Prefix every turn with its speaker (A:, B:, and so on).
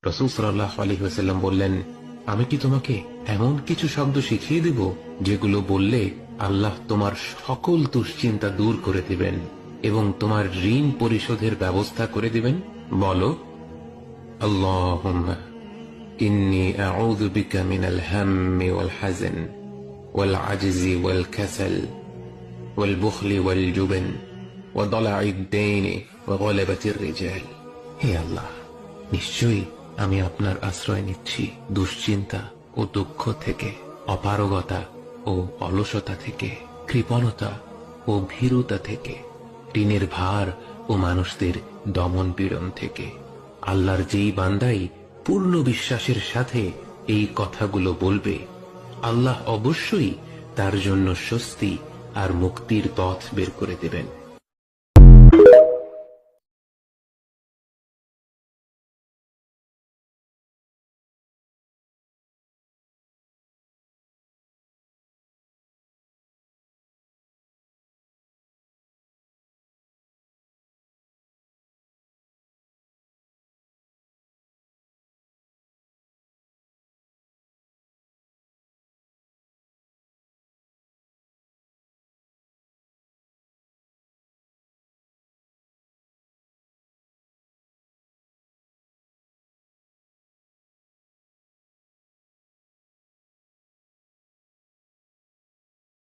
A: রাসূল সাল্লাল্লাহু আলাইহি ওয়াসাল্লাম বললেন, আমি কি তোমাকে এমন কিছু শব্দ শিখিয়ে দেব যেগুলো বললে আল্লাহ তোমার সকল দুশ্চিন্তা দূর করে দিবেন এবং তোমার ঋণ পরিশোধের ব্যবস্থা করে দিবেন? বলো, আল্লাহুম্মা ইন্নী আউযু বিকা মিনাল হাম্মি ওয়াল হাযান ওয়াল আজজি ওয়াল কাসাল ওয়াল বুখলি ওয়াল জুবন ওয়া দালা'আদ দাইনি ওয়া গলাবাতির রিজাল। হে আল্লাহ, নিশ্চয়ই আমি আপনার আশ্রয় নিচ্ছি দুশ্চিন্তা ও দুঃখ থেকে, অপারগতা ও অলসতা থেকে, কৃপণতা ও ভীরুতা থেকে, ঋণের ভার ও মানুষদের দমন পীড়ন থেকে। আল্লাহর যেই বান্দাই পূর্ণ বিশ্বাসের সাথে এই কথাগুলো বলবে, আল্লাহ অবশ্যই তার জন্য স্বস্তি আর মুক্তির পথ বের করে দেবেন।